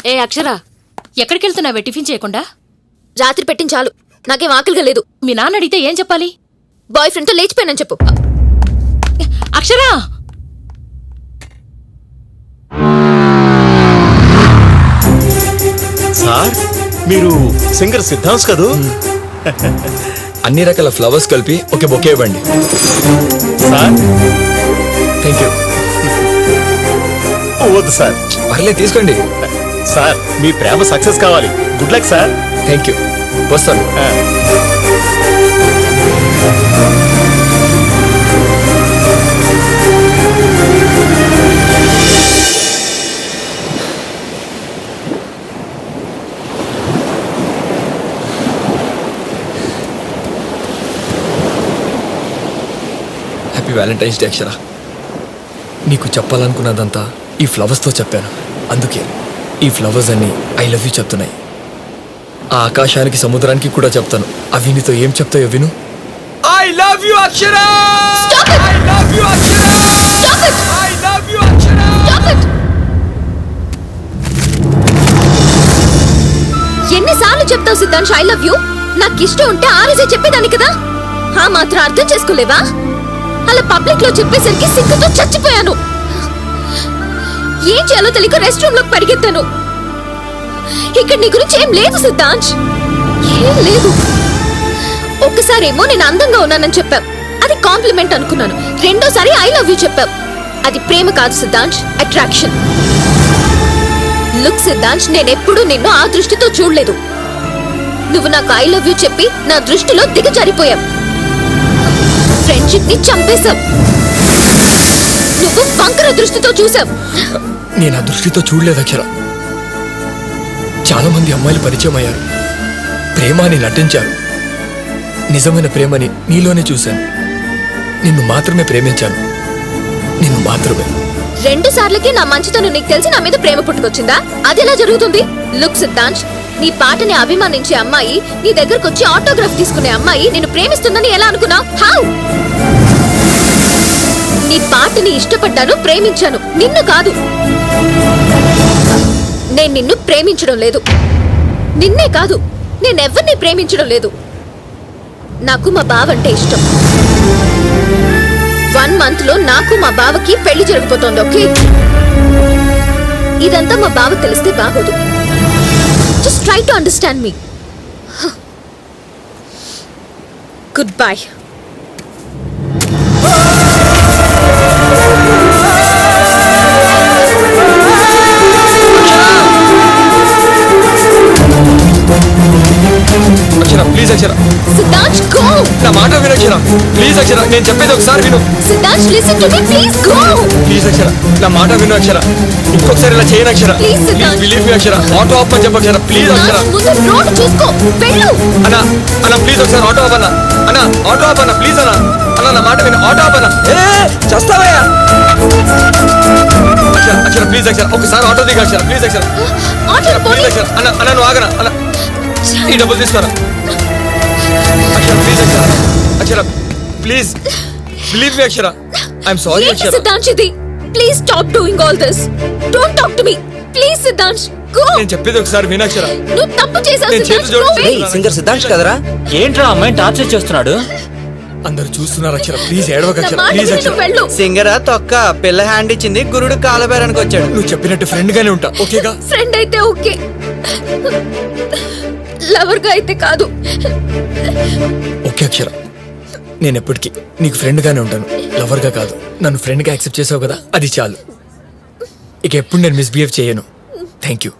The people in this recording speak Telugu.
ఏ అక్షర, ఎక్కడికి వెళ్తున్నావే టిఫిన్ చేయకుండా? రాత్రి పెట్టింది చాలు, నాకేం ఆకలిగా లేదు. మీ నాన్న అడిగితే ఏం చెప్పాలి? బాయ్ ఫ్రెండ్తో లేచిపోయానని చెప్పు. అక్షరా, సార్ మీరు సింగర్ సిద్ధాంత్ కదూ? అన్ని రకాల ఫ్లవర్స్ కలిపి ఒక బొకే ఇవ్వండి. Sir thank you. వద్దు సార్. పర్లేదు తీసుకోండి. సార్ మీ ప్రేమ సక్సెస్ కావాలి. Good luck sir. Thank you. వస్తాను. హ్యాపీ వ్యాలంటైన్స్ డే అక్షర. నీకు చెప్పాలనుకున్నదంతా ఈ ఫ్లవర్స్తో చెప్పాను. అందుకే ఈ ఫ్లవర్స్ అన్ని ఐ లవ్ యూ చెప్తున్నాయి. ఆ ఆకాశానికి సముద్రానికి కూడా చెప్తాను. అవి నీతో ఏం చెప్తాయో విను. I love you Akshara. I love you Akshara. I love you Akshara. ఎన్నిసార్లు చెప్తావు సిద్ధాంత్ ఐ లవ్ యూ? నాకు ఇష్టం ఉంటే ఆ రోజే చెప్పేదాన్ని కదా. ఆ మాత్రం అర్థం చేసుకోలేవా? అలా పబ్లిక్ లో చెప్పేసరికి సిగ్గుతో చచ్చిపోయాను. ఏం చేయాలో తెలియక రెస్ట్ రూమ్ లోకి పరిగెత్తాను. ఇక్కడ నీ గురించి ఏం లేదు సిద్ధాంత్, ఏం లేదు. ఒక్కసారేమో నేను అందంగా ఉన్నానని చెప్పావు, అది కాంప్లిమెంట్ అనుకున్నాను. రెండోసారి ఐ లవ్ యూ చెప్పావు, అది ప్రేమ కాదు సిద్ధాంత్, అట్రాక్షన్. లుక్ సిద్ధాంత్, నేనెప్పుడూ నిన్ను ఆ దృష్టితో చూడలేదు. నువ్వు నాకు ఐ లవ్ యూ చెప్పి నా దృష్టిలో దిగజారిపోయావు. ఫ్రెండ్షిప్ ని చంపేశావు. నువ్వు వంకర దృష్టితో చూసావు. నేను ఆ దృష్టితో చూడలేదు అక్షర. చాలా మంది అమ్మాయిలు పరిచయం అయ్యారు, ప్రేమ అని నటించారు. నిజమైన ప్రేమని నీలోనే చూశాను. నిన్ను మాత్రమే ప్రేమించాను, నిన్ను మాత్రమే. 2 సార్లకి నా మంచితనం నీకు తెలిసి నా మీద ప్రేమ పుట్టుకొచ్చిందా? అది ఎలా జరుగుతుంది? లుక్ సిద్ధాంత్, నీ పాటని అభిమానించే అమ్మాయి, నీ దగ్గరకు వచ్చి ఆటోగ్రాఫ్ తీసుకునే అమ్మాయి నిన్ను ప్రేమిస్తుందని ఎలా అనుకున్నావు? హౌ? నీ పాటని ఇష్టపడ్డాను, ప్రేమించాను, నిన్ను కాదు. నేను నిన్ను ప్రేమించడం లేదు. నిన్నే కాదు, నేనెవ్వరిని ప్రేమించడం లేదు. నాకు మా బావంటే ఇష్టం. 1 month లో నాకు మా బావకి పెళ్లి జరిగిపోతోంది. ఓకే, ఇదంతా మా బావకు తెలిస్తే బాగోదు. Just try to understand me. Good bye. Akshara please Akshara. Siddhant go. నా మాట విను అక్షర, ప్లీజ్ అక్షర. నేను చెప్పేది ఒకసారి విను. Siddhant listen to me, please go. Please Akshara, నా మాట విను అక్షర. ఇంకొకసారి ఇలా చేయను Akshara. Please Siddhant, believe me Akshara. Auto ఆప్ అని చెప్పు అక్షర, ప్లీజ్ అక్షర. ముందు రోడ్ చూసుకో, వెళ్ళు. అన్న అన్న ప్లీజ్ ఒకసారి ఆటో ఆప్ అన్న. అన్న ఆటో ఆప్ అన్న, ప్లీజ్ అన్న. అన్న నా మాట విను, ఆటో ఆప్ అన్న. చస్తావయ్యా అక్షర. అక్షర ప్లీజ్ అక్షర, ఒకసారి ఆటో దిగు Akshara, please Akshara. Auto please Akshara. అన్న అన్న నువ్వు ఆగన అన్న, ఈ డబ్బులు తీసుకోరా Akshara, please Akshara. Akshara please believe me Akshara. I'm sorry Akshara. Siddhant, ఇది please stop doing all this. Don't talk to me please. Siddhant go. నేను చెప్పేది ఒకసారి విను అక్షర. నువ్వు తప్పు చేసావు నేను చేతులు సిద్ధాంత్. జోడించి సింగర్ సిద్ధాంత్ కదరా? ఏంట్రా అమ్మాయిని టార్చర్ చేస్తున్నాడు? అందరు చూస్తున్నారు అక్షర, ప్లీజ్ ఏడవక నా అక్షర, మాట ప్లీజ్ విను, అక్షర. వెళ్ళు. సింగరా తొక్క పిల్ల హ్యాండ్ ఇచ్చింది, గురుడు కాలబేరానికి వచ్చాడు. నువ్వు చెప్పినట్టు ఫ్రెండ్ గానే ఉంటా, ఓకేగా? ఫ్రెండ్ అయితే ఓకే, లవర్ గా అయితే కాదు. ఓకే అక్షర, నేను ఎప్పటికీ నీకు ఫ్రెండ్ గానే ఉంటాను, లవర్ గా కాదు. నన్ను ఫ్రెండ్ గా యాక్సెప్ట్ చేసావు కదా, అది చాలు. ఇక ఎప్పుడు నేను మిస్బిహేవ్ చేయను. Thank you.